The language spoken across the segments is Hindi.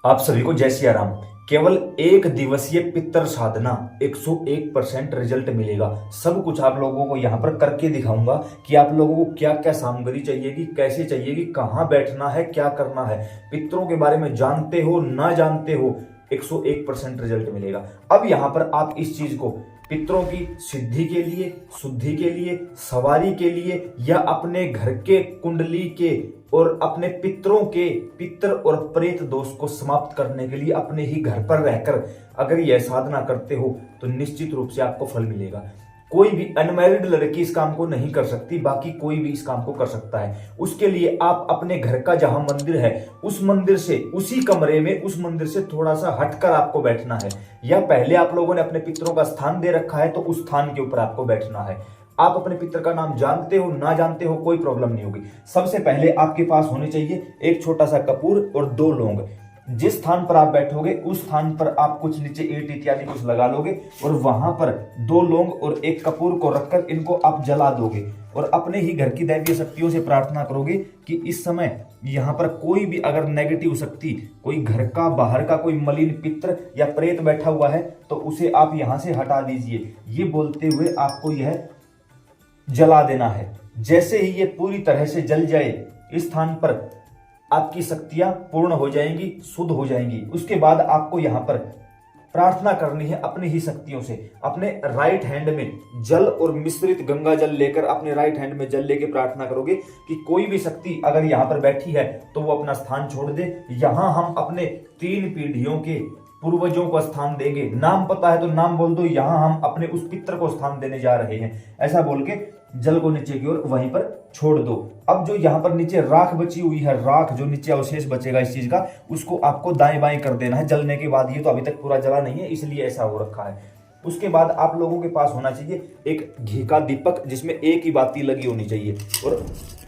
आप सभी को जय सिया राम। केवल एक दिवसीय पितर साधना 101% रिजल्ट मिलेगा। सब कुछ आप लोगों को यहाँ पर करके दिखाऊंगा कि आप लोगों को क्या क्या सामग्री चाहिएगी, कैसे चाहिएगी, कहाँ बैठना है, क्या करना है। पितरों के बारे में जानते हो ना जानते हो, 101% रिजल्ट मिलेगा। अब यहाँ पर आप इस चीज को पितरों की सिद्धि के लिए, शुद्धि के लिए, सवारी के लिए, या अपने घर के कुंडली के और अपने पितरों के पितर और प्रेत दोष को समाप्त करने के लिए अपने ही घर पर रहकर अगर यह साधना करते हो तो निश्चित रूप से आपको फल मिलेगा। कोई भी अनमैरिड लड़की इस काम को नहीं कर सकती, बाकी कोई भी इस काम को कर सकता है। उसके लिए आप अपने घर का जहां मंदिर है उस मंदिर से, उसी कमरे में उस मंदिर से थोड़ा सा हटकर आपको बैठना है, या पहले आप लोगों ने अपने पितरों का स्थान दे रखा है तो उस स्थान के ऊपर आपको बैठना है। आप अपने पितर का नाम जानते हो ना जानते हो, कोई प्रॉब्लम नहीं होगी। सबसे पहले आपके पास होने चाहिए एक छोटा सा कपूर और 2 लौंग। जिस स्थान पर आप बैठोगे उस स्थान पर आप कुछ नीचे ईंट इत्यादि कुछ लगा लोगे और वहां पर 2 लौंग और एक कपूर को रखकर इनको आप जला दोगे और अपने ही घर की दैवीय शक्तियों से प्रार्थना करोगे कि इस समय यहाँ पर कोई भी अगर नेगेटिव शक्ति, कोई घर का बाहर का कोई मलिन पित्र या प्रेत बैठा हुआ है तो उसे आप यहाँ से हटा दीजिए। ये बोलते हुए आपको यह जला देना है। जैसे ही ये पूरी तरह से जल जाए, इस स्थान पर आपकी शक्तियां पूर्ण हो जाएंगी, शुद्ध हो जाएंगी। उसके बाद आपको यहां पर प्रार्थना करनी है अपनी ही शक्तियों से। अपने राइट हैंड में जल और मिश्रित गंगा जल लेकर अपने राइट हैंड में जल लेके प्रार्थना करोगे कि कोई भी शक्ति अगर यहां पर बैठी है तो वो अपना स्थान छोड़ दे। यहां हम अपने 3 पीढ़ियों के पूर्वजों को स्थान देंगे। नाम पता है तो नाम बोल दो, यहां हम अपने उस पितर को स्थान देने जा रहे हैं। ऐसा बोल के जल को नीचे की ओर वहीं पर छोड़ दो। अब जो यहाँ पर नीचे राख बची हुई है, राख जो नीचे अवशेष बचेगा इस चीज का, उसको आपको दाएं बाएं कर देना है जलने के बाद। ये तो अभी तक पूरा जला नहीं है इसलिए ऐसा हो रखा है। उसके बाद आप लोगों के पास होना चाहिए एक घी का दीपक जिसमें एक ही बाती लगी होनी चाहिए, और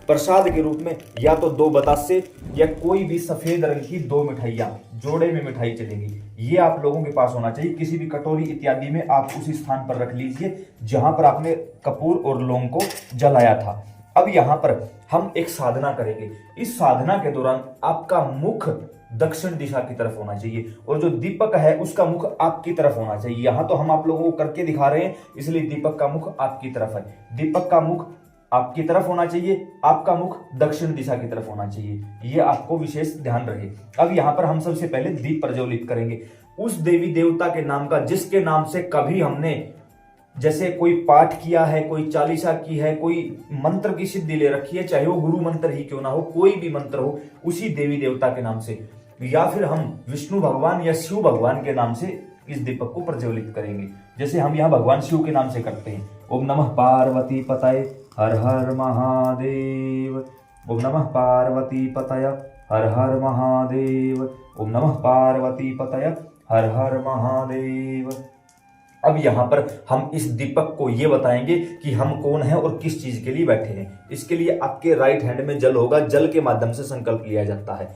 प्रसाद के रूप में या तो 2 बतासे या कोई भी सफेद रंग की 2 मिठाइयां, जोड़े में मिठाई चलेगी, ये आप लोगों के पास होना चाहिए। किसी भी कटोरी इत्यादि में आप उसी स्थान पर रख लीजिए जहां पर आपने कपूर और लौंग को जलाया था। अब यहां पर हम एक साधना करेंगे। इस साधना के दौरान आपका मुख दक्षिण दिशा की तरफ होना चाहिए और जो दीपक है उसका मुख आपकी तरफ होना चाहिए। यहां तो हम आप लोगों को करके दिखा रहे हैं इसलिए दीपक का मुख आपकी तरफ है। दीपक का मुख आपकी तरफ होना चाहिए, आपका मुख दक्षिण दिशा की तरफ होना चाहिए, ये आपको विशेष ध्यान रहे। अब यहाँ पर हम सबसे पहले दीप प्रज्वलित करेंगे उस देवी देवता के नाम का जिसके नाम से कभी हमने जैसे कोई पाठ किया है, कोई चालीसा की है, कोई मंत्र की सिद्धि ले रखी है, चाहे वो गुरु मंत्र ही क्यों ना हो, कोई भी मंत्र हो, उसी देवी देवता के नाम से, या फिर हम विष्णु भगवान या शिव भगवान के नाम से इस दीपक को प्रज्वलित करेंगे। जैसे हम यहाँ भगवान शिव के नाम से करते हैं, ओम नमः पार्वती पतये हर हर महादेव, ओम नमः पार्वती पतये हर हर महादेव, ओम नमः पार्वती पतये हर हर महादेव। अब यहाँ पर हम इस दीपक को ये बताएंगे कि हम कौन हैं और किस चीज के लिए बैठे हैं। इसके लिए आपके राइट हैंड में जल होगा, जल के माध्यम से संकल्प लिया जाता है।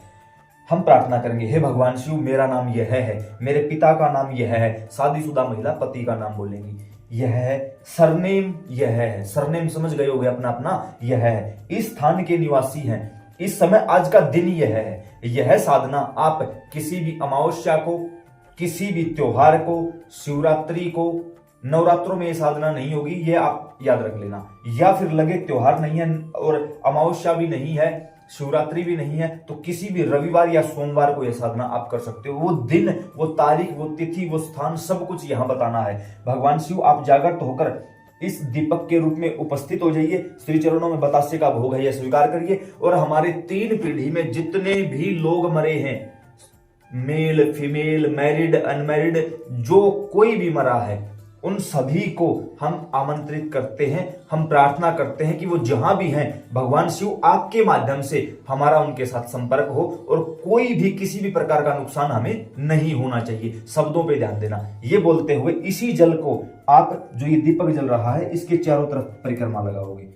हम प्रार्थना करेंगे, हे भगवान शिव मेरा नाम यह है, मेरे पिता का नाम यह है, शादीशुदा महिला पति का नाम बोलेंगी, यह है सरनेम, यह है सरनेम, समझ गए होगे अपना अपना, यह है इस स्थान के निवासी हैं, इस समय आज का दिन यह है। यह साधना आप किसी भी अमावस्या को, किसी भी त्योहार को, शिवरात्रि को, नवरात्रों में ये साधना नहीं होगी, ये आप याद रख लेना। या फिर लगे त्योहार नहीं है और अमावस्या भी नहीं है, शिवरात्रि भी नहीं है, तो किसी भी रविवार या सोमवार को यह साधना आप कर सकते हो। वो दिन, वो तारीख, वो तिथि, वो स्थान, सब कुछ यहाँ बताना है। भगवान शिव आप जागृत होकर इस दीपक के रूप में उपस्थित हो जाइए। श्री चरणों में बतासे का भोग है, यह स्वीकार करिए। और हमारे 3 पीढ़ी में जितने भी लोग मरे हैं, मेल फीमेल, मैरिड अनमैरिड, जो कोई भी मरा है, उन सभी को हम आमंत्रित करते हैं। हम प्रार्थना करते हैं कि वो जहां भी हैं भगवान शिव आपके माध्यम से हमारा उनके साथ संपर्क हो और कोई भी किसी भी प्रकार का नुकसान हमें नहीं होना चाहिए। शब्दों पे ध्यान देना। ये बोलते हुए इसी जल को आप, जो ये दीपक जल रहा है, इसके चारों तरफ परिक्रमा लगाओगे,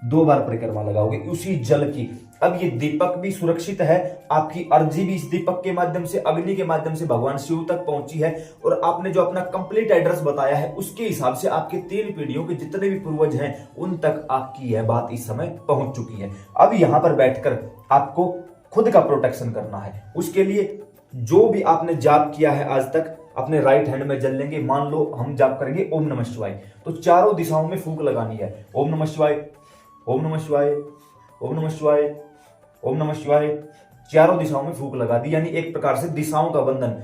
2 बार परिक्रमा लगाओगे उसी जल की। अब ये दीपक भी सुरक्षित है, आपकी अर्जी भी इस दीपक के माध्यम से, अग्नि के माध्यम से भगवान शिव तक पहुंची है, और आपने जो अपना कंप्लीट एड्रेस बताया है उसके हिसाब से आपके 3 पीढ़ियों के जितने भी पूर्वज हैं उन तक आपकी यह बात इस समय पहुंच चुकी है। अब यहां पर बैठकर आपको खुद का प्रोटेक्शन करना है। उसके लिए जो भी आपने जाप किया है आज तक अपने राइट हैंड में जल लेंगे। मान लो हम जाप करेंगे ओम नमः शिवाय, तो चारों दिशाओं में फूंक लगानी है। ओम नमः शिवाय, ओम नमः शिवाय, ओम नमः शिवाय, ओम नमः शिवाय, चारों दिशाओं में फूंक लगा दी, यानी एक प्रकार से दिशाओं का बंधन।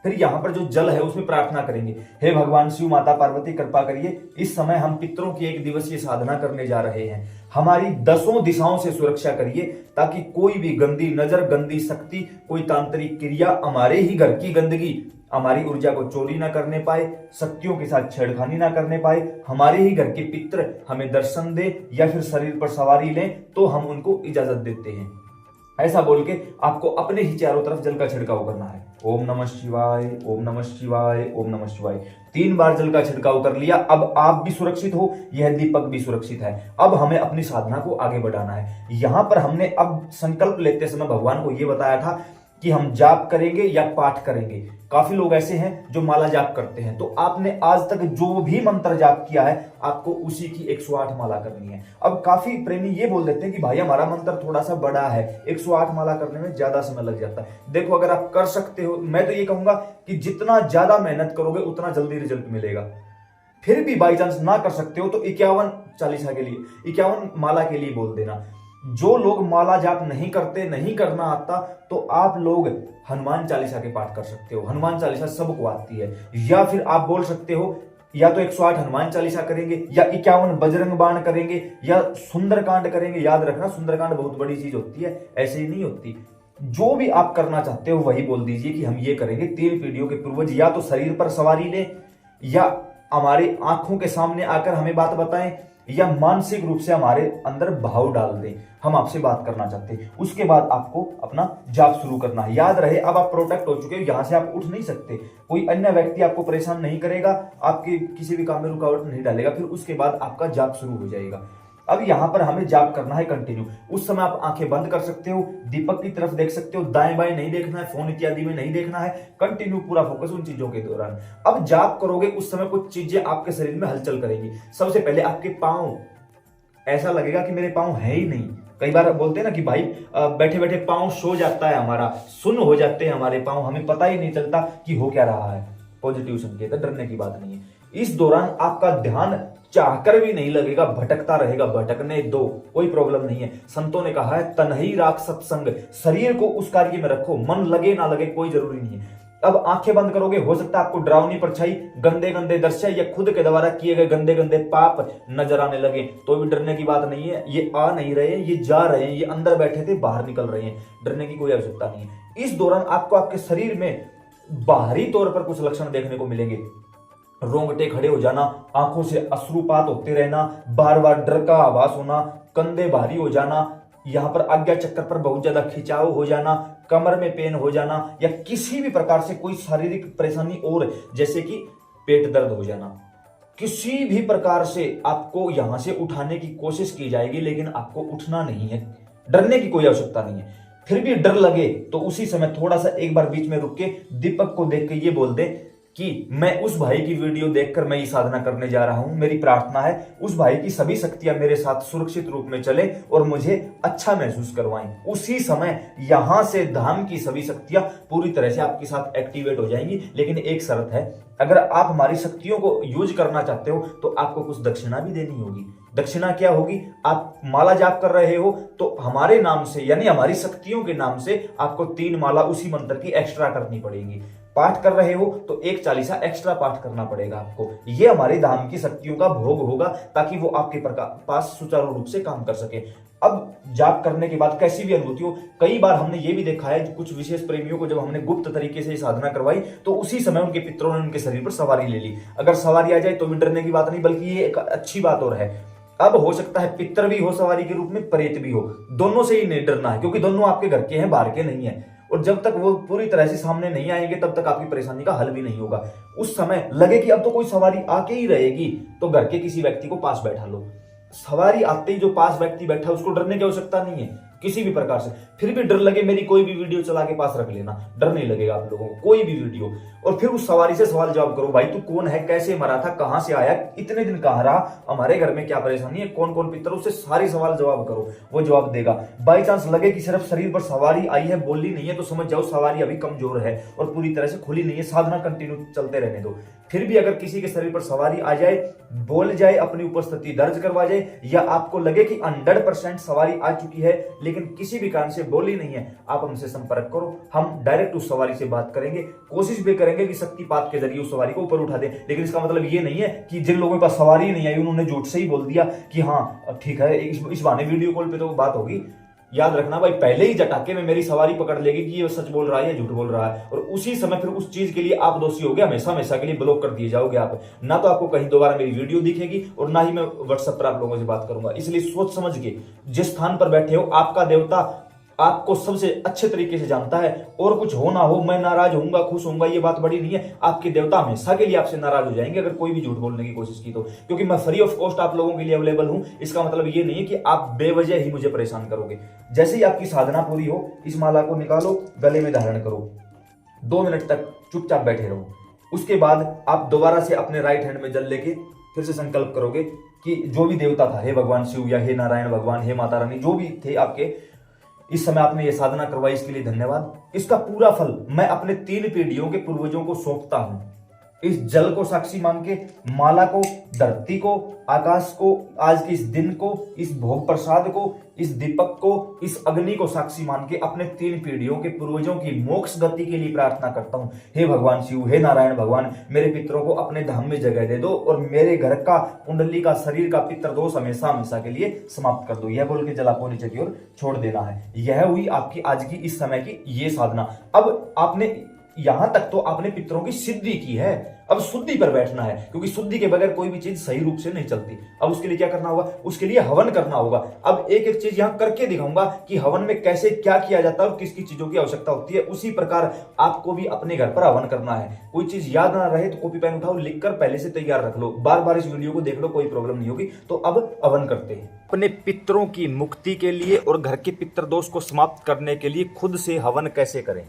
फिर यहां पर जो जल है उसमें प्रार्थना करेंगे, हे भगवान शिव, माता पार्वती कृपा करिए, इस समय हम पितरों की 1 दिवसीय साधना करने जा रहे हैं, हमारी 10 दिशाओं से सुरक्षा करिए, ताकि कोई भी गंदी नजर, गंदी शक्ति, कोई तांत्रिक क्रिया, हमारे ही घर की गंदगी हमारी ऊर्जा को चोरी ना करने पाए, शक्तियों के साथ छेड़खानी ना करने पाए, हमारे ही घर के पितर हमें दर्शन दे या फिर शरीर पर सवारी लें तो हम उनको इजाजत देते हैं। ऐसा बोल के आपको अपने ही चारों तरफ जल का छिड़काव करना है। ओम नमः शिवाय, ओम नमः शिवाय, ओम नमः शिवाय। 3 बार जल का छिड़काव कर लिया। अब आप भी सुरक्षित हो, यह दीपक भी सुरक्षित है। अब हमें अपनी साधना को आगे बढ़ाना है। यहां पर हमने अब संकल्प लेते समय भगवान को यह बताया था कि हम जाप करेंगे या पाठ करेंगे। काफी लोग ऐसे हैं जो माला जाप करते हैं, तो आपने आज तक जो भी मंत्र जाप किया है आपको उसी की 108 माला करनी है। अब काफी प्रेमी ये बोल देते हैं कि भाई हमारा मंत्र थोड़ा सा बड़ा है, 108 माला करने में ज्यादा समय लग जाता है। देखो, अगर आप कर सकते हो, मैं तो ये कहूंगा कि जितना ज्यादा मेहनत करोगे उतना जल्दी रिजल्ट मिलेगा। फिर भी बाई चांस ना कर सकते हो तो 51 चालीसा के लिए, 51 माला के लिए बोल देना। जो लोग माला जाप नहीं करते, नहीं करना आता, तो आप लोग हनुमान चालीसा के पाठ कर सकते हो। हनुमान चालीसा सबको आती है। या फिर आप बोल सकते हो या तो 108 हनुमान चालीसा करेंगे, या 51 बजरंग बाण करेंगे, या सुंदरकांड करेंगे। याद रखना, सुंदरकांड बहुत बड़ी चीज होती है, ऐसे ही नहीं होती। जो भी आप करना चाहते हो वही बोल दीजिए कि हम ये करेंगे। 3 पीढ़ियों के पूर्वज या तो शरीर पर सवारी ले, या हमारे आंखों के सामने आकर हमें बात बताएं, या मानसिक रूप से हमारे अंदर भाव डाल दें, हम आपसे बात करना चाहते हैं। उसके बाद आपको अपना जाप शुरू करना है। याद रहे, अब आप प्रोटेक्ट हो चुके हो, यहां से आप उठ नहीं सकते। कोई अन्य व्यक्ति आपको परेशान नहीं करेगा, आपके किसी भी काम में रुकावट नहीं डालेगा। फिर उसके बाद आपका जाप शुरू हो जाएगा। अब यहां पर हमें जाप करना है कंटिन्यू। उस समय आप आंखें बंद कर सकते हो, दीपक की तरफ देख सकते हो, दाएं बाएं नहीं देखना है, फोन इत्यादि में नहीं देखना है। कंटिन्यू पूरा फोकस उन चीजों के दौरान। अब जाप करोगे उस समय कुछ चीजें आपके शरीर में हलचल करेंगी। सबसे पहले आपके पांव, ऐसा लगेगा कि मेरे पांव है ही नहीं। कई बार बोलते हैं ना कि भाई बैठे बैठे पांव सो जाता है हमारा, सुन्न हो जाते हैं हमारे पांव, हमें पता ही नहीं चलता कि हो क्या रहा है। पॉजिटिव संकेत है, डरने की बात नहीं है। इस दौरान आपका ध्यान चाहकर भी नहीं लगेगा, भटकता रहेगा। भटकने दो, कोई प्रॉब्लम नहीं है। संतों ने कहा है तन्ही राख सत्संग, शरीर को उस कार्य में रखो, मन लगे ना लगे कोई जरूरी नहीं है। अब आंखें बंद करोगे, हो सकता है आपको डरावनी परछाई, गंदे गंदे दृश्य या खुद के द्वारा किए गए गंदे गंदे पाप नजर आने लगे, तो भी डरने की बात नहीं है। ये आ नहीं रहे, ये जा रहे हैं, ये अंदर बैठे थे बाहर निकल रहे हैं, डरने की कोई आवश्यकता नहीं है। इस दौरान आपको आपके शरीर में बाहरी तौर पर कुछ लक्षण देखने को मिलेंगे। रोंगटे खड़े हो जाना, आंखों से अश्रुपात होते रहना, बार बार डर का आभास होना, कंधे भारी हो जाना, यहां पर आज्ञा चक्कर पर बहुत ज्यादा खिंचाव हो जाना, कमर में पेन हो जाना, या किसी भी प्रकार से कोई शारीरिक परेशानी, और जैसे कि पेट दर्द हो जाना। किसी भी प्रकार से आपको यहां से उठाने की कोशिश की जाएगी, लेकिन आपको उठना नहीं है। डरने की कोई आवश्यकता नहीं है। फिर भी डर लगे तो उसी समय थोड़ा सा एक बार बीच में रुक के दीपक को देख के ये बोल दे कि मैं उस भाई की वीडियो देखकर मैं ये साधना करने जा रहा हूं। मेरी प्रार्थना है उस भाई की सभी शक्तियां मेरे साथ सुरक्षित रूप में चले और मुझे अच्छा महसूस करवाएं। उसी समय यहां से धाम की सभी शक्तियां पूरी तरह से आपके साथ एक्टिवेट हो जाएंगी। लेकिन एक शर्त है, अगर आप हमारी शक्तियों को यूज करना चाहते हो तो आपको कुछ दक्षिणा भी देनी होगी। दक्षिणा क्या होगी? आप माला जाप कर रहे हो तो हमारे नाम से, यानी हमारी शक्तियों के नाम से आपको 3 माला उसी मंत्र की एक्स्ट्रा करनी पड़ेगी। पाठ कर रहे हो तो 1 चालीसा एक्स्ट्रा पाठ करना पड़ेगा आपको। ये हमारे धाम की शक्तियों का भोग होगा, ताकि वो आपके पास सुचारू रूप से काम कर सके। अब जाप करने के बाद कैसी भी अनुभूति हो, कई बार हमने ये भी देखा है कुछ विशेष प्रेमियों को, जब हमने गुप्त तरीके से साधना करवाई तो उसी समय उनके पितरों ने उनके शरीर पर सवारी ले ली। अगर सवारी आ जाए तो भी डरने की बात नहीं, बल्कि ये एक अच्छी बात और है। अब हो सकता है पितर भी हो सवारी के रूप में, प्रेत भी हो, दोनों से ही नहीं डरना है, क्योंकि दोनों आपके घर के हैं, बाहर के नहीं है। और जब तक वो पूरी तरह से सामने नहीं आएंगे तब तक आपकी परेशानी का हल भी नहीं होगा। उस समय लगे कि अब तो कोई सवारी आके ही रहेगी, तो घर के किसी व्यक्ति को पास बैठा लो। सवारी आते ही जो पास व्यक्ति बैठा उसको डरने की आवश्यकता नहीं है। किसी भी प्रकार से। फिर भी डर लगे, मेरी कोई भी वीडियो चला के पास रख लेना, डर नहीं लगेगा आप लोगों को, कोई भी वीडियो। और फिर उस सवारी से सवाल जवाब करो, भाई तू कौन है, कैसे मरा था, कहां से आया, इतने दिन कहां रहा, हमारे घर में क्या परेशानी है, कौन कौन पितर, उससे सारे सवाल जवाब करो, वो जवाब देगा। बाई चांस लगे कि सिर्फ शरीर पर सवारी आई है, बोली नहीं है, तो समझ जाओ सवारी अभी कमजोर है और पूरी तरह से खुली नहीं है, साधना कंटिन्यू चलते रहने दो। फिर भी अगर किसी के शरीर पर सवारी आ जाए, बोल जाए, अपनी उपस्थिति दर्ज करवा जाए, या आपको लगे कि 100% सवारी आ चुकी है लेकिन किसी भी कारण से बोली नहीं है, आप हमसे संपर्क करो, हम डायरेक्ट उस सवारी से बात करेंगे, कोशिश भी करेंगे कि शक्तिपात के जरिए उस सवारी को ऊपर उठा दें। लेकिन इसका मतलब ये नहीं है कि जिन लोगों के पास सवारी नहीं आई उन्होंने झूठ से ही बोल दिया कि हाँ ठीक है, इस बहाने वीडियो कॉल पे तो बात होगी। याद रखना भाई, पहले ही झटाके में मेरी सवारी पकड़ लेगी कि ये सच बोल रहा है या झूठ बोल रहा है, और उसी समय फिर उस चीज के लिए आप दोषी हो गए, हमेशा हमेशा के लिए ब्लॉक कर दिए जाओगे आप। ना तो आपको कहीं दोबारा मेरी वीडियो दिखेगी और ना ही मैं व्हाट्सएप पर आप लोगों से बात करूंगा। इसलिए सोच समझ के, जिस स्थान पर बैठे हो, आपका देवता आपको सबसे अच्छे तरीके से जानता है। और कुछ हो ना हो, मैं नाराज होऊंगा खुश होऊंगा ये बात बड़ी नहीं है, आपके देवता हमेशा के लिए आपसे नाराज हो जाएंगे अगर कोई भी झूठ बोलने की कोशिश की तो। क्योंकि मैं फ्री ऑफ कॉस्ट आप लोगों के लिए अवेलेबल हूं, इसका मतलब ये नहीं है कि आप बेवजह ही मुझे परेशान करोगे। जैसे ही आपकी साधना पूरी हो, इस माला को निकालो, गले में धारण करो, 2 मिनट तक चुपचाप बैठे रहो। उसके बाद आप दोबारा से अपने राइट हैंड में जल लेके फिर से संकल्प करोगे कि जो भी देवता था, हे भगवान शिव या हे नारायण भगवान, हे माता रानी, जो भी थे आपके, इस समय आपने ये साधना करवाई, इसके लिए धन्यवाद। इसका पूरा फल मैं अपने 3 पीढ़ियों के पूर्वजों को सौंपता हूं। इस जल को साक्षी मान के, माला को, धरती को, आकाश को, आज के इस दिन को, इस भोग प्रसाद को, इस दीपक को, इस अग्नि को साक्षी मान के अपने 3 पीढ़ियों के पूर्वजों की मोक्ष गति के लिए प्रार्थना करता हूं। हे भगवान शिव, हे नारायण भगवान, मेरे पितरों को अपने धाम में जगह दे दो और मेरे घर का, कुंडली का, शरीर का पितर दोष हमेशा हमेशा के लिए समाप्त कर दो। यह बोल के जल आपको नीचे की ओर छोड़ देना है। यह हुई आपकी आज की इस समय की ये साधना। अब आपने यहां तक तो आपने पितरों की सिद्धि की है, अब शुद्धि पर बैठना है, क्योंकि शुद्धि के बगैर कोई भी चीज सही रूप से नहीं चलती। अब उसके लिए क्या करना होगा, उसके लिए हवन करना होगा। अब एक एक चीज यहां करके दिखाऊंगा कि हवन में कैसे क्या किया जाता है और किस किस चीजों की आवश्यकता होती है। उसी प्रकार आपको भी अपने घर पर हवन करना है। कोई चीज याद ना रहे तो कॉपी पेन उठाओ, लिखकर पहले से तैयार रख लो, बार बार इस वीडियो को देख लो, कोई प्रॉब्लम नहीं होगी। तो अब हवन करते हैं। अपने पितरों की मुक्ति के लिए और घर के पितर दोष को समाप्त करने के लिए खुद से हवन कैसे करें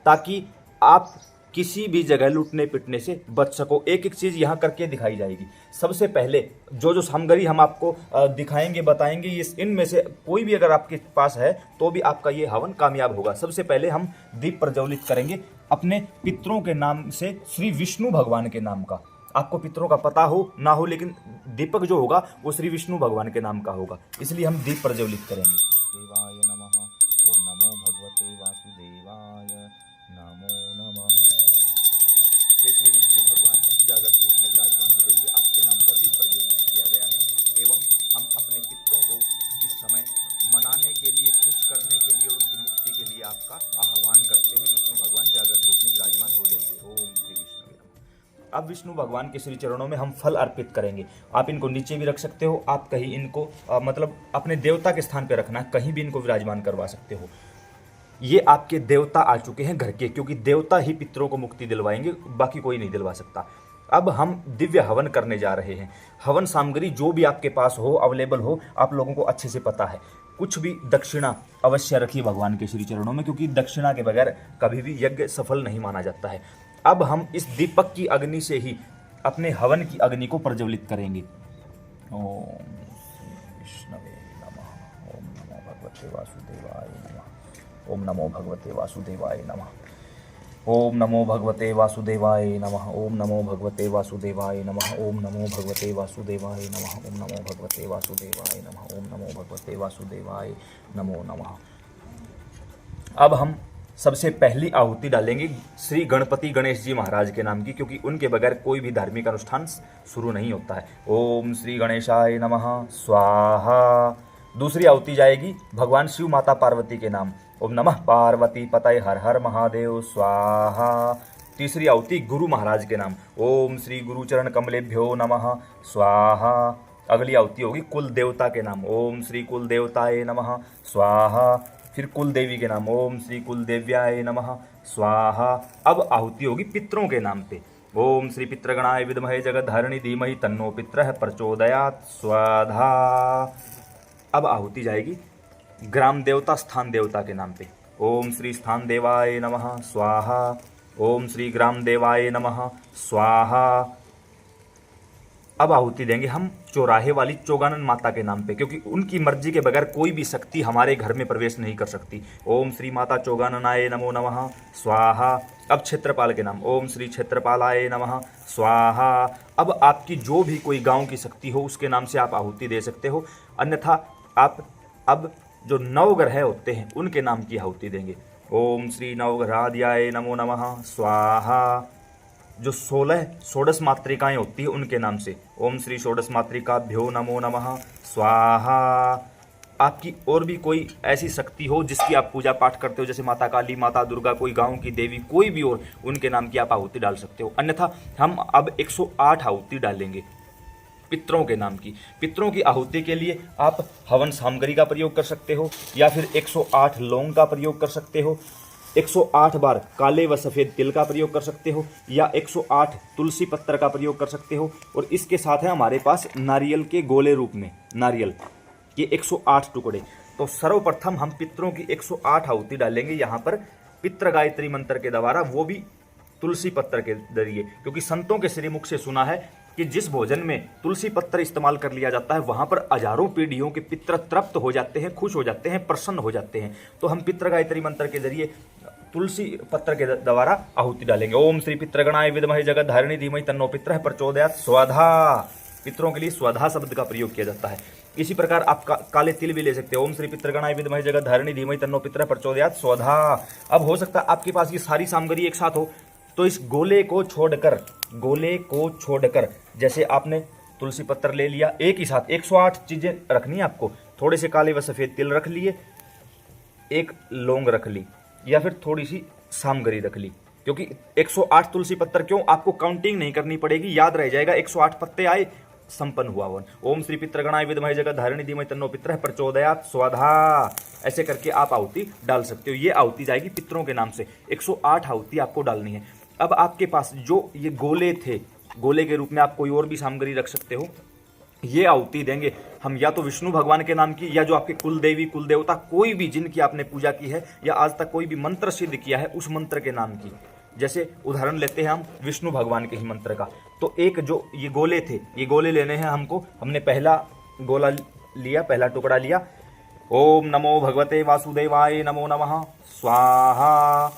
ताकि आप किसी भी जगह लूटने पिटने से बच सको। एक एक चीज यहां करके दिखाई जाएगी। सबसे पहले जो सामग्री हम आपको दिखाएंगे, बताएंगे, ये इनमें से कोई भी अगर आपके पास है तो भी आपका ये हवन कामयाब होगा। सबसे पहले हम दीप प्रज्वलित करेंगे अपने पितरों के नाम से, श्री विष्णु भगवान के नाम का। आपको पितरों का पता हो ना हो, लेकिन दीपक जो होगा वो श्री विष्णु भगवान के नाम का होगा, इसलिए हम दीप प्रज्वलित करेंगे। देवाय नमः, ओम नमो भगवते वासुदेवाय, नमो नमः। हे श्री विष्णु भगवान, जागृत रूप में विराजमान हो जाइए। आपके नाम का दीप प्रज्वलित किया गया है एवं हम अपने पितरों को इस समय मनाने के लिए, खुश करने के लिए और उनकी मुक्ति के लिए आपका आह्वान करते हैं। विष्णु भगवान जागृत रूप में विराजमान हो जाइए। ओम श्री विष्णु नमः। अब विष्णु भगवान के श्री चरणों में हम फल अर्पित करेंगे। आप इनको नीचे भी रख सकते हो, आप कहीं इनको मतलब अपने देवता के स्थान पर रखना है, कहीं भी इनको विराजमान करवा सकते हो। ये आपके देवता आ चुके हैं घर के, क्योंकि देवता ही पितरों को मुक्ति दिलवाएंगे, बाकी कोई नहीं दिलवा सकता। अब हम दिव्य हवन करने जा रहे हैं। हवन सामग्री जो भी आपके पास हो, अवेलेबल हो, आप लोगों को अच्छे से पता है। कुछ भी दक्षिणा अवश्य रखिए भगवान के श्री चरणों में, क्योंकि दक्षिणा के बगैर कभी भी यज्ञ सफल नहीं माना जाता है। अब हम इस दीपक की अग्नि से ही अपने हवन की अग्नि को प्रज्वलित करेंगे। ओम विष्णवे नमः, ओम नमो भगवते वासुदेवाय नमः, ओम नमो भगवते वासुदेवाय नमः, ओम नमो भगवते वासुदेवाय नमः, ओम नमो भगवते वासुदेवाय नमः, ओम नमो भगवते वासुदेवाय नमः, ओम नमो भगवते वासुदेवाय नमः, ओम नमो भगवते वासुदेवाय नमो नमः। अब हम सबसे पहली आहुति डालेंगे श्री गणपति गणेश जी महाराज के नाम की, क्योंकि उनके बगैर कोई भी धार्मिक अनुष्ठान शुरू नहीं होता है। ओम श्री गणेशाय नमः स्वाहा। दूसरी आहुति जाएगी भगवान शिव माता पार्वती के नाम। ओम नमः पार्वती पतये हर हर महादेव स्वाहा। तीसरी आहुति गुरु महाराज के नाम। ओम श्री गुरुचरण कमलेभ्यो नमः स्वाहा। अगली आहुति होगी कुल देवता के नाम। ओम श्री कुल देवताय नमः स्वाहा। फिर कुल देवी के नाम। ओम श्री कुल देव्याय नमः स्वाहा। अब आहुति होगी पितरों के नाम पे। ओम श्री पितृगणाय विद्महे जगद्धारिणी धीमहि तन्नो पितरः प्रचोदयात् स्वाहा। अब आहुति जाएगी ग्राम देवता स्थान देवता के नाम पे। ओम श्री स्थान देवाय नमः स्वाहा। ओम श्री ग्राम देवाय नमः स्वाहा। अब आहुति देंगे हम चौराहे वाली चौगानन माता के नाम पे, क्योंकि उनकी मर्जी के बगैर कोई भी शक्ति हमारे घर में प्रवेश नहीं कर सकती। ओम श्री माता चौगाननाय नमो नमः स्वाहा। अब क्षेत्रपाल के नाम, ओम श्री क्षेत्रपालाय नमः स्वाहा। अब आपकी जो भी कोई गांव की शक्ति हो उसके नाम से आप आहुति दे सकते हो, अन्यथा आप अब जो नवग्रह होते हैं उनके नाम की आहुति देंगे। ओम श्री नवग्रहाध्याय नमो नमः स्वाहा। जो 16 षोडश मात्रिकाएं होती है उनके नाम से, ओम श्री षोडश मात्रिकाभ्यो नमो नमः स्वाहा। आपकी और भी कोई ऐसी शक्ति हो जिसकी आप पूजा पाठ करते हो, जैसे माता काली, माता दुर्गा, कोई गांव की देवी, कोई भी और, उनके नाम की आप आहुति डाल सकते हो। अन्यथा हम अब 108 आहुति डालेंगे पितरों के नाम की। पितरों की आहुति के लिए आप हवन सामग्री का प्रयोग कर सकते हो, या फिर 108 लौंग का प्रयोग कर सकते हो, 108 बार काले व सफ़ेद तिल का प्रयोग कर सकते हो, या 108 तुलसी पत्र का प्रयोग कर सकते हो। और इसके साथ है हमारे पास नारियल के गोले रूप में नारियल के 108 टुकड़े। तो सर्वप्रथम हम पितरों की 108 आहुति डालेंगे यहाँ पर पितृ गायत्री मंत्र के द्वारा, वो भी तुलसी पत्र के जरिए, क्योंकि संतों के श्रीमुख से सुना है कि जिस भोजन में तुलसी पत्र इस्तेमाल कर लिया जाता है वहां पर हजारों पीढ़ियों के पितृ तृप्त हो जाते हैं, खुश हो जाते हैं, प्रसन्न हो जाते हैं। तो हम पितृ गायत्री मंत्र के जरिए तुलसी पत्र के द्वारा आहुति डालेंगे। ओम श्री पितृगणाय विद्महे जगत धारिणी धीमहि तन्नो पितरः प्रचोदयात् स्वधा। पितरों के लिए स्वधा शब्द का प्रयोग किया जाता है। इसी प्रकार आप काले तिल भी ले सकते हो। ओम श्री पितृगणाय विद्महे जगत धारिणी धीमहि तन्नो पितरः प्रचोदयात् स्वधा। अब हो सकता है आपके पास ये सारी सामग्री एक साथ हो, तो इस गोले को छोड़कर जैसे आपने तुलसी पत्र ले लिया, एक ही साथ 108 चीजें रखनी है आपको। थोड़े से काले व सफेद तिल रख लिए, एक लौंग रख ली, या फिर थोड़ी सी सामग्री रख ली, क्योंकि 108 तुलसी पत्र क्यों, आपको काउंटिंग नहीं करनी पड़ेगी, याद रह जाएगा 108 पत्ते आए, संपन्न हुआ हवन। ओम श्री पितृगणाय विद्महे जगत धारिणी धीमहि तन्नो पितरः प्रचोदयात् स्वधा। ऐसे करके आप आहुति डाल सकते हो। ये आहुति जाएगी पितरों के नाम से। 108 आहुति आपको डालनी है। अब आपके पास जो ये गोले थे, गोले के रूप में आप कोई और भी सामग्री रख सकते हो। ये आहुति देंगे हम या तो विष्णु भगवान के नाम की, या जो आपके कुल देवी कुल देवता कोई भी जिनकी आपने पूजा की है या आज तक कोई भी मंत्र सिद्ध किया है उस मंत्र के नाम की। जैसे उदाहरण लेते हैं हम विष्णु भगवान के ही मंत्र का, तो एक जो ये गोले थे, ये गोले लेने हैं हमको। हमने पहला गोला लिया, पहला टुकड़ा लिया। ओम नमो भगवते वासुदेवाय नमो नमः स्वाहा।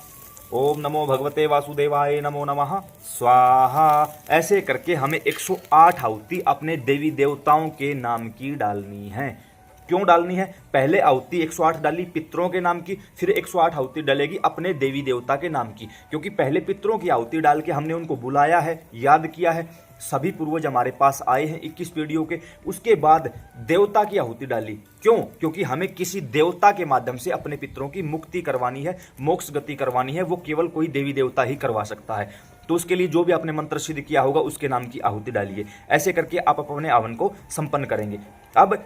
ओम नमो भगवते वासुदेवाय नमो नमः स्वाहा। ऐसे करके हमें 108 आहुति अपने देवी देवताओं के नाम की डालनी है। क्यों डालनी है? पहले आहुति 108 डाली पितरों के नाम की, फिर 108 आहुति डलेगी अपने देवी देवता के नाम की, क्योंकि पहले पितरों की आहुति डाल के हमने उनको बुलाया है, याद किया है, सभी पूर्वज हमारे पास आए हैं 21 पीढ़ियों के। उसके बाद देवता की आहुति डाली। क्यों? क्योंकि हमें किसी देवता के माध्यम से अपने पितरों की मुक्ति करवानी है, मोक्ष गति करवानी है। वो केवल कोई देवी देवता ही करवा सकता है। तो उसके लिए जो भी आपने मंत्र सिद्ध किया होगा उसके नाम की आहुति डालिए। ऐसे करके आप अपने हवन को संपन्न करेंगे। अब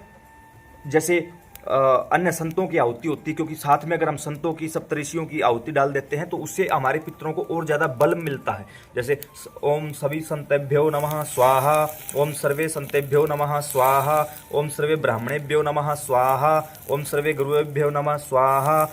जैसे अन्य संतों की आहुति होती है, क्योंकि साथ में अगर हम संतों की सप्तऋषियों की आहुति डाल देते हैं तो उससे हमारे पितरों को और ज़्यादा बल मिलता है। जैसे ओम सभी संतेभ्यो नमः स्वाहा, ओम सर्वे संतेभ्यो नमः स्वाहा, ओम सर्वे ब्राह्मणेभ्यो नमः स्वाहा, ओम सर्वे गुरुभ्यो नमः स्वाहा,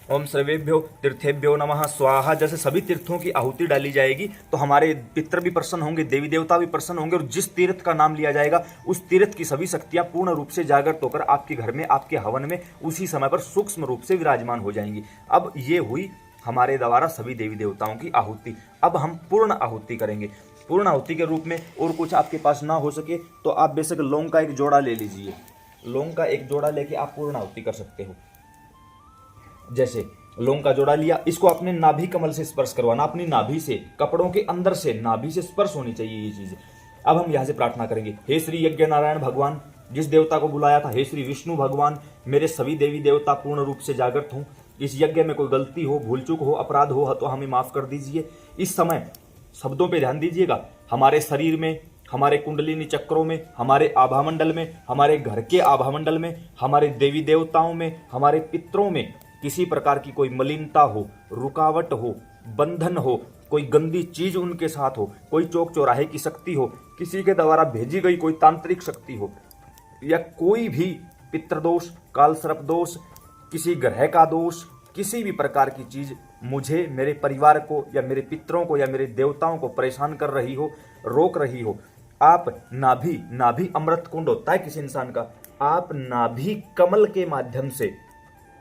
ओम सर्वेभ्यो तीर्थेभ्यो नमः स्वाहा। जैसे सभी तीर्थों की आहुति डाली जाएगी तो हमारे पितर भी प्रसन्न होंगे, देवी देवता भी प्रसन्न होंगे, और जिस तीर्थ का नाम लिया जाएगा उस तीर्थ की सभी शक्तियां पूर्ण रूप से जागृत होकर आपके घर में, आपके हवन में उसी समय पर सूक्ष्म रूप से विराजमान हो जाएंगी। अब ये हुई हमारे द्वारा सभी देवी देवताओं की आहुति। अब हम पूर्ण आहुति करेंगे। पूर्ण आहुति के रूप में और कुछ आपके पास ना हो सके तो आप बेशक लौंग का एक जोड़ा ले लीजिए। लौंग का एक जोड़ा लेके आप पूर्ण आहुति कर सकते हो। जैसे लौंग का जोड़ा लिया, इसको अपने नाभि कमल से स्पर्श करवाना, अपनी नाभि से, कपड़ों के अंदर से नाभि से स्पर्श होनी चाहिए ये चीज। अब हम यहाँ से प्रार्थना करेंगे, हे श्री यज्ञ नारायण भगवान, जिस देवता को बुलाया था, हे श्री विष्णु भगवान, मेरे सभी देवी देवता पूर्ण रूप से जागृत हों। इस यज्ञ में कोई गलती हो, भूल चूक हो, अपराध हो तो हमें माफ कर दीजिए। इस समय शब्दों पे ध्यान दीजिएगा। हमारे शरीर में, हमारे कुंडलिनी चक्रों में, हमारे आभामंडल में, हमारे घर के आभामंडल में, हमारे देवी देवताओं में, हमारे पितरों में किसी प्रकार की कोई मलिनता हो, रुकावट हो, बंधन हो, कोई गंदी चीज उनके साथ हो, कोई चौक चौराहे की शक्ति हो, किसी के द्वारा भेजी गई कोई तांत्रिक शक्ति हो, या कोई भी पितृदोष, काल सर्प दोष, किसी ग्रह का दोष, किसी भी प्रकार की चीज मुझे, मेरे परिवार को या मेरे पितरों को या मेरे देवताओं को परेशान कर रही हो, रोक रही हो, आप नाभि अमृत कुंड होता है किसी इंसान का, आप नाभि कमल के माध्यम से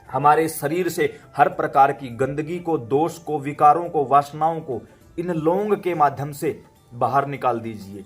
हमारे शरीर से हर प्रकार की गंदगी को, दोष को, विकारों को, वासनाओं को इन लौंग के माध्यम से बाहर निकाल दीजिए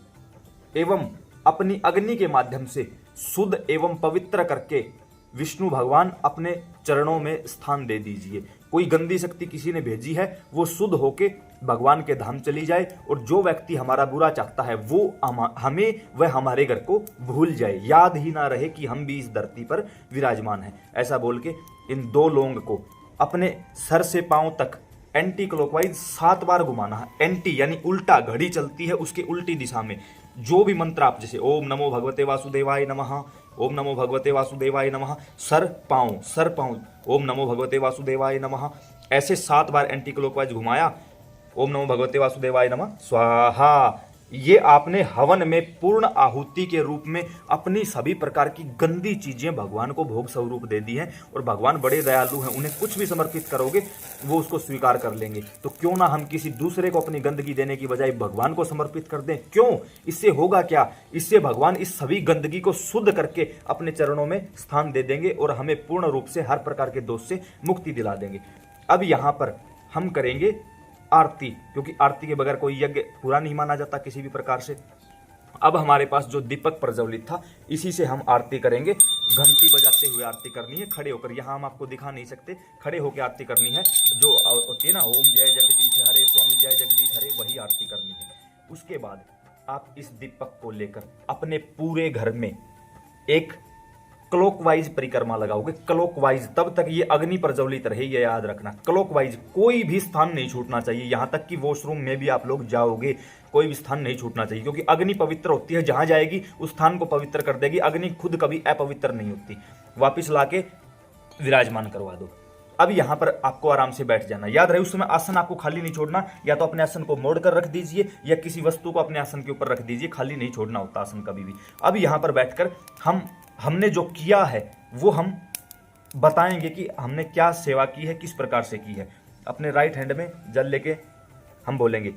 एवं अपनी अग्नि के माध्यम से शुद्ध एवं पवित्र करके विष्णु भगवान अपने चरणों में स्थान दे दीजिए। कोई गंदी शक्ति किसी ने भेजी है वो शुद्ध होके भगवान के धाम चली जाए, और जो व्यक्ति हमारा बुरा चाहता है वो हमें वह हमारे घर को भूल जाए, याद ही ना रहे कि हम भी इस धरती पर विराजमान हैं। ऐसा बोल के इन 2 लौंग को अपने सर से पांव तक एंटी क्लॉकवाइज 7 बार घुमाना है। एंटी यानी उल्टा, घड़ी चलती है उसके उल्टी दिशा में। जो भी मंत्र आप, जैसे ओम नमो भगवते वासुदेवाय नमः, ओम नमो भगवते वासुदेवाय नमः, सर पांव, ओम नमो भगवते वासुदेवाय नमः, ऐसे 7 बार एंटी क्लॉकवाइज घुमाया। ओम नमो भगवते वासुदेवाय नमः स्वाहा। ये आपने हवन में पूर्ण आहुति के रूप में अपनी सभी प्रकार की गंदी चीजें भगवान को भोग स्वरूप दे दी हैं, और भगवान बड़े दयालु हैं, उन्हें कुछ भी समर्पित करोगे वो उसको स्वीकार कर लेंगे। तो क्यों ना हम किसी दूसरे को अपनी गंदगी देने की बजाय भगवान को समर्पित कर दें। क्यों? इससे होगा क्या? इससे भगवान इस सभी गंदगी को शुद्ध करके अपने चरणों में स्थान दे देंगे और हमें पूर्ण रूप से हर प्रकार के दोष से मुक्ति दिला देंगे। अब यहां पर हम करेंगे आरती, क्योंकि आरती के बगैर कोई यज्ञ पूरा नहीं माना जाता किसी भी प्रकार से। अब हमारे पास जो दीपक प्रज्वलित था इसी से हम आरती करेंगे। घंटी बजाते हुए आरती करनी है, खड़े होकर। यहाँ हम आपको दिखा नहीं सकते, खड़े होकर आरती करनी है। जो होती है ना, ओम जय जगदीश हरे, स्वामी जय जगदीश हरे, वही आरती करनी है। उसके बाद आप इस दीपक को लेकर अपने पूरे घर में एक क्लॉकवाइज परिक्रमा लगाओगे। क्लॉकवाइज, तब तक ये अग्नि प्रज्वलित रहे, ये याद रखना। क्लॉकवाइज, कोई भी स्थान नहीं छूटना चाहिए, यहां तक कि वॉशरूम में भी आप लोग जाओगे कोई भी स्थान नहीं छूटना चाहिए, क्योंकि अग्नि पवित्र होती है, जहां जाएगी उस स्थान को पवित्र कर देगी। अग्नि खुद कभी अपवित्र नहीं होती। वापिस लाके विराजमान करवा दो। अब यहां पर आपको आराम से बैठ जाना। याद रहे उस समय आसन आपको खाली नहीं छोड़ना, या तो अपने आसन को मोड़ कर रख दीजिए या किसी वस्तु को अपने आसन के ऊपर रख दीजिए, खाली नहीं छोड़ना होता आसन कभी भी। अब यहां पर बैठकर हमने जो किया है वो हम बताएंगे कि हमने क्या सेवा की है, किस प्रकार से की है। अपने राइट हैंड में जल लेके हम बोलेंगे,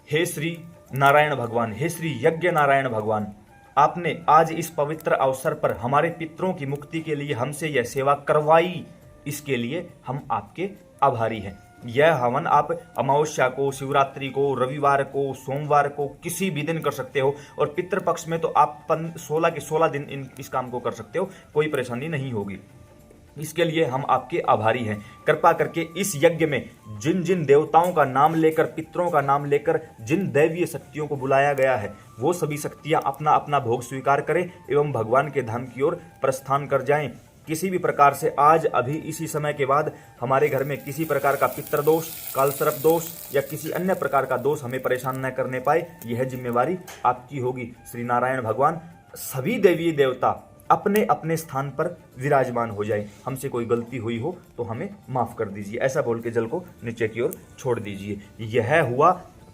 हे श्री नारायण भगवान, हे श्री यज्ञ नारायण भगवान, आपने आज इस पवित्र अवसर पर हमारे पितरों की मुक्ति के लिए हमसे यह सेवा करवाई, इसके लिए हम आपके आभारी हैं। यह हवन आप अमावस्या को, शिवरात्रि को, रविवार को, सोमवार को, किसी भी दिन कर सकते हो, और पितृपक्ष में तो आप 16 के 16 दिन इस काम को कर सकते हो, कोई परेशानी नहीं होगी। इसके लिए हम आपके आभारी हैं। कृपा करके इस यज्ञ में जिन जिन देवताओं का नाम लेकर, पितरों का नाम लेकर जिन दैवीय शक्तियों को बुलाया गया है, वो सभी शक्तियां अपना अपना भोग स्वीकार करें एवं भगवान के धाम की ओर प्रस्थान कर जाएं। किसी भी प्रकार से आज अभी इसी समय के बाद हमारे घर में किसी प्रकार का पितृदोष, कालसर्प दोष या किसी अन्य प्रकार का दोष हमें परेशान न करने पाए, यह जिम्मेवारी आपकी होगी। श्री नारायण भगवान, सभी देवी देवता अपने अपने स्थान पर विराजमान हो जाए। हमसे कोई गलती हुई हो तो हमें माफ कर दीजिए, ऐसा बोल के जल को नीचे की ओर छोड़ दीजिए। यह हुआ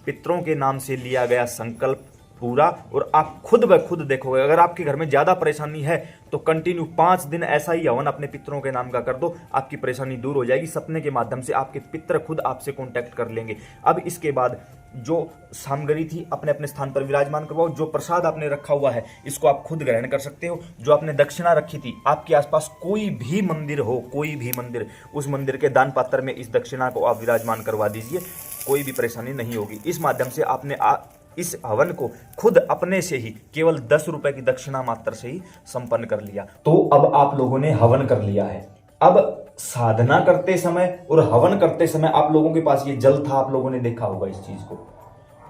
पितरों के नाम से लिया गया संकल्प पूरा। और आप खुद ब खुद देखोगे, अगर आपके घर में ज्यादा परेशानी है तो कंटिन्यू 5 दिन ऐसा ही हवन अपने पितरों के नाम का कर दो, आपकी परेशानी दूर हो जाएगी। सपने के माध्यम से आपके पितर खुद आपसे कांटेक्ट कर लेंगे। अब इसके बाद जो सामग्री थी अपने अपने स्थान पर विराजमान करवाओ। जो प्रसाद आपने रखा हुआ है इसको आप खुद ग्रहण कर सकते हो। जो आपने दक्षिणा रखी थी, आपके आसपास कोई भी मंदिर हो, कोई भी मंदिर, उस मंदिर के दान पात्र में इस दक्षिणा को आप विराजमान करवा दीजिए, कोई भी परेशानी नहीं होगी। इस माध्यम से आपने इस हवन को खुद अपने से ही केवल 10 रुपए की दक्षिणा मात्र से ही संपन्न कर लिया। तो अब आप लोगों ने हवन कर लिया है। अब साधना करते समय और हवन करते समय आप लोगों के पास ये जल था, आप लोगों ने देखा होगा इस चीज को।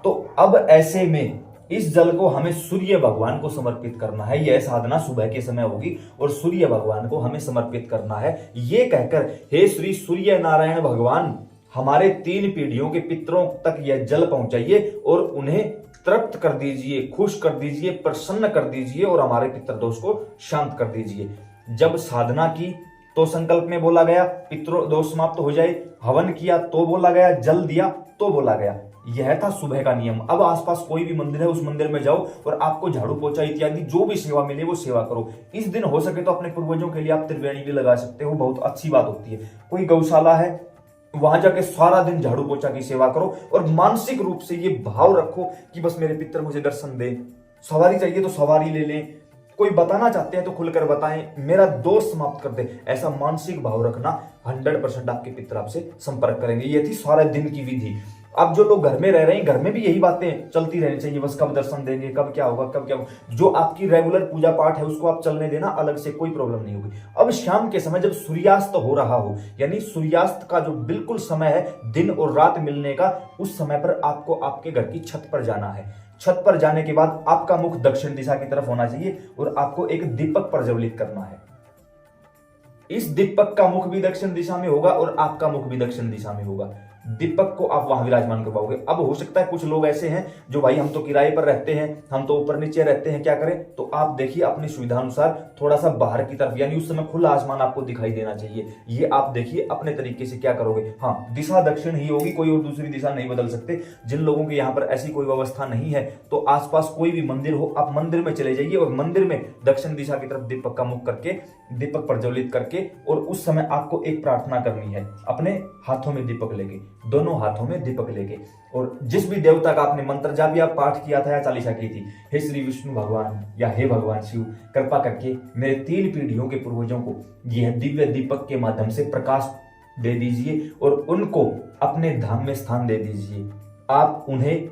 तो अब ऐसे में इस जल को हमें सूर्य भगवान को समर्पित करना है। यह साधना सुबह के समय होगी और सूर्य भगवान को हमें समर्पित करना है, ये कहकर, हे श्री सूर्य नारायण भगवान, हमारे 3 पीढ़ियों के पितरों तक यह जल पहुंचाइए और उन्हें तृप्त कर दीजिए, खुश कर दीजिए, प्रसन्न कर दीजिए और हमारे पितृदोष को शांत कर दीजिए। जब साधना की तो संकल्प में बोला गया पितृदोष समाप्त हो जाए, हवन किया तो बोला गया, जल दिया तो बोला गया। यह था सुबह का नियम। अब आसपास कोई भी मंदिर है उस मंदिर में जाओ और आपको झाड़ू पोछा इत्यादि जो भी सेवा मिले वो सेवा करो। इस दिन हो सके तो अपने पूर्वजों के लिए आप त्रिवेणी भी लगा सकते हो, बहुत अच्छी बात होती है। कोई गौशाला है वहां जाके सारा दिन झाड़ू पोछा की सेवा करो और मानसिक रूप से ये भाव रखो कि बस मेरे पितर मुझे दर्शन दे। सवारी चाहिए तो सवारी ले लें, कोई बताना चाहते हैं तो खुलकर बताएं, मेरा दोष समाप्त कर दे, ऐसा मानसिक भाव रखना 100% आपके पितर आपसे संपर्क करेंगे। ये थी सारे दिन की विधि। अब जो लोग घर में रह रहे हैं, घर में भी यही बातें चलती रहनी चाहिए, बस कब दर्शन देंगे, कब क्या होगा, कब क्या होगा। जो आपकी रेगुलर पूजा पाठ है उसको आप चलने देना, अलग से कोई प्रॉब्लम नहीं होगी। अब शाम के समय जब सूर्यास्त हो रहा हो, यानी सूर्यास्त का जो बिल्कुल समय है दिन और रात मिलने का, उस समय पर आपको आपके घर की छत पर जाना है। छत पर जाने के बाद आपका मुख दक्षिण दिशा की तरफ होना चाहिए और आपको एक दीपक प्रज्वलित करना है। इस दीपक का मुख भी दक्षिण दिशा में होगा और आपका मुख भी दक्षिण दिशा में होगा। दीपक को आप वहां विराजमान कर पाओगे। अब हो सकता है कुछ लोग ऐसे हैं जो भाई हम तो किराए पर रहते हैं, हम तो ऊपर नीचे रहते हैं, क्या करें? तो आप देखिए अपनी सुविधा अनुसार थोड़ा सा बाहर की तरफ, यानी उस समय खुला आसमान आपको दिखाई देना चाहिए। ये आप देखिए अपने तरीके से क्या करोगे। हाँ, दिशा दक्षिण ही होगी, कोई और दूसरी दिशा नहीं बदल सकते। जिन लोगों के यहाँ पर ऐसी कोई व्यवस्था नहीं है तो आसपास कोई भी मंदिर हो, आप मंदिर में चले जाइए और मंदिर में दक्षिण दिशा की तरफ दीपक का मुख करके दीपक प्रज्वलित करके, और उस समय आपको एक प्रार्थना करनी है अपने हाथों में दीपक लेके, दोनों हाथों में दीपक लेके, और जिस भी देवता का आपने मंत्र जब भी आप पाठ किया था या चालीसा की थी, हे श्री विष्णु भगवान या हे भगवान शिव, कृपा करके मेरे 3 पीढ़ियों के पूर्वजों को यह दिव्य दीपक के माध्यम से प्रकाश दे दीजिए और उनको अपने धाम में स्थान दे दीजिए। आप उन्हें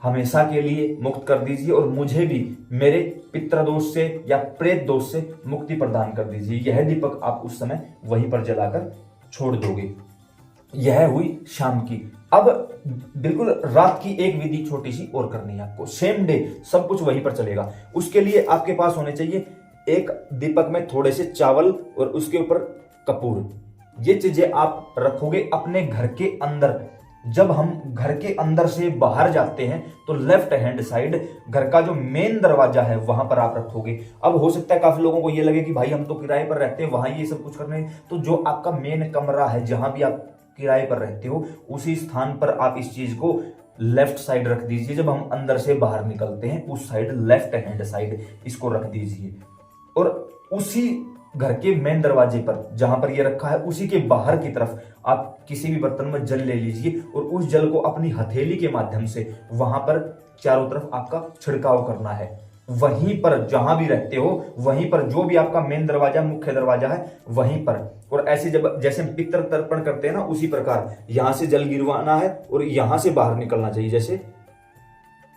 हमेशा के लिए मुक्त कर दीजिए और मुझे भी मेरे पितृदोष से या प्रेत दोष से मुक्ति प्रदान कर दीजिए। यह दीपक आप उस समय वहीं पर जलाकर छोड़ दोगे। यह हुई शाम की। अब बिल्कुल रात की एक विधि छोटी सी और करनी है आपको, सेम डे सब कुछ वहीं पर चलेगा। उसके लिए आपके पास होने चाहिए एक दीपक में थोड़े से चावल और उसके ऊपर कपूर। ये चीजें आप रखोगे अपने घर के अंदर। जब हम घर के अंदर से बाहर जाते हैं तो लेफ्ट हैंड साइड घर का जो मेन दरवाजा है वहां पर आप रखोगे। अब हो सकता है काफी लोगों को ये लगे कि भाई हम तो किराए पर रहते हैं, वहां ये सब कुछ करने, तो जो आपका मेन कमरा है जहां भी आप किराए पर रहते हो उसी स्थान पर आप इस चीज को लेफ्ट साइड रख दीजिए। जब हम अंदर से बाहर निकलते हैं उस साइड लेफ्ट हैंड साइड इसको रख दीजिए और उसी घर के मेन दरवाजे पर जहां पर ये रखा है उसी के बाहर की तरफ आप किसी भी बर्तन में जल ले लीजिए और उस जल को अपनी हथेली के माध्यम से वहां पर चारों तरफ आपका छिड़काव करना है। वहीं पर जहां भी रहते हो वहीं पर जो भी आपका मेन दरवाजा मुख्य दरवाजा है वहीं पर, और ऐसे जब जैसे पितृ तर्पण करते हैं ना उसी प्रकार यहां से जल गिरवाना है और यहां से बाहर निकलना चाहिए। जैसे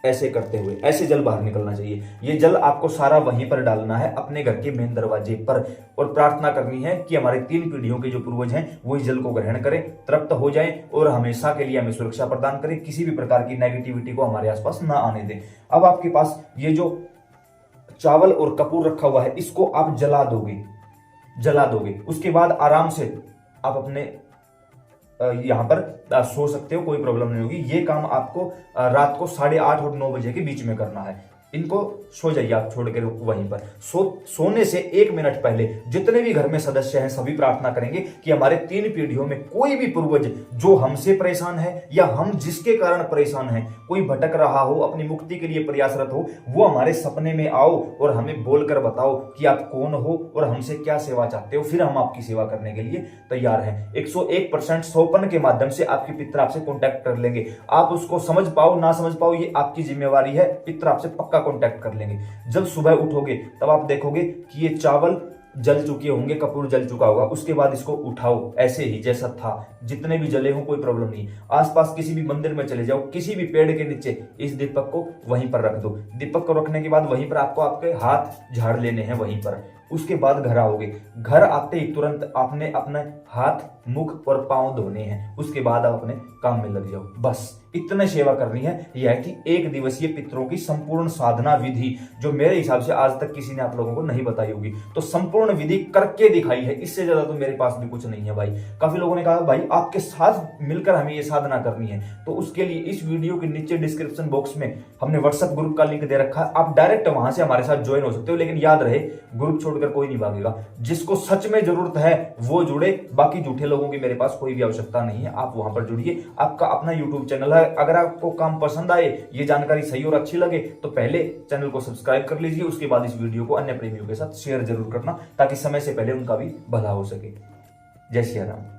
ऐसे करते हुए ऐसे जल बाहर निकलना चाहिए। ये जल आपको सारा वहीं पर डालना है अपने घर के मेन दरवाजे पर, और प्रार्थना करनी है कि हमारे 3 पीढ़ियों के जो पूर्वज हैं वो इस जल को ग्रहण करें, तृप्त हो जाएं और हमेशा के लिए हमें सुरक्षा प्रदान करें, किसी भी प्रकार की नेगेटिविटी को हमारे आसपास ना आने दें। अब आपके पास ये जो चावल और कपूर रखा हुआ है इसको आप जला दोगे। उसके बाद आराम से आप अपने यहां पर सो सकते हो, कोई प्रॉब्लम नहीं होगी। ये काम आपको रात को 8:30 और 9 बजे के बीच में करना है। इनको सो जाइए आप छोड़ कर वहीं पर। सोने से 1 मिनट पहले जितने भी घर में सदस्य हैं सभी प्रार्थना करेंगे कि हमारे 3 पीढ़ियों में कोई भी पूर्वज जो हमसे परेशान है या हम जिसके कारण परेशान हैं, कोई भटक रहा हो, अपनी मुक्ति के लिए प्रयासरत हो, वो हमारे सपने में आओ और हमें बोलकर बताओ कि आप कौन हो और हमसे क्या सेवा चाहते हो, फिर हम आपकी सेवा करने के लिए तैयार हैं। 101% सौपन के माध्यम से आपके पितर आपसे कॉन्टैक्ट कर लेंगे। आप उसको समझ पाओ ना समझ पाओ ये आपकी जिम्मेवारी है, पितर आपसे पक्का कॉन्टैक्ट कर लेंगे। जब सुबह उठोगे तब आप देखोगे कि ये चावल जल चुके होंगे, कपूर जल चुका होगा। उसके बाद इसको उठाओ ऐसे ही जैसा था, जितने भी जले हो कोई प्रॉब्लम नहीं। आसपास किसी भी मंदिर में चले जाओ, किसी भी पेड़ के नीचे इस दीपक को वहीं पर रख दो। दीपक को रखने के बाद वहीं पर आपको आपके हाथ झाड़ लेने हैं वहीं पर। उसके बाद घर आओगे, घर आते ही तुरंत आपने अपने हाथ मुख और पांव धोने हैं। उसके बाद आप अपने काम में लग जाओ। बस इतने सेवा करनी है। यह कि 1 दिवसीय पितरों की संपूर्ण साधना विधि जो मेरे हिसाब से आज तक किसी ने आप लोगों को नहीं बताई होगी, तो संपूर्ण विधि करके दिखाई है। इससे ज्यादा तो मेरे पास भी कुछ नहीं है भाई। काफी लोगों ने कहा भाई आपके साथ मिलकर हमें ये साधना करनी है, तो उसके लिए इस वीडियो के नीचे डिस्क्रिप्शन बॉक्स में हमने व्हाट्सएप ग्रुप का लिंक दे रखा है। आप डायरेक्ट वहां से हमारे साथ ज्वाइन हो सकते हो, लेकिन याद रहे ग्रुप छोड़कर कोई नहीं भागेगा। जिसको सच में जरूरत है वो जुड़े, बाकी झूठे लोगों की मेरे पास कोई भी आवश्यकता नहीं है। आप वहां पर जुड़िए, आपका अपना यूट्यूब चैनल है। अगर आपको काम पसंद आए, ये जानकारी सही और अच्छी लगे, तो पहले चैनल को सब्सक्राइब कर लीजिए, उसके बाद इस वीडियो को अन्य प्रेमियों के साथ शेयर जरूर करना, ताकि समय से पहले उनका भी भला हो सके। जय श्री राम।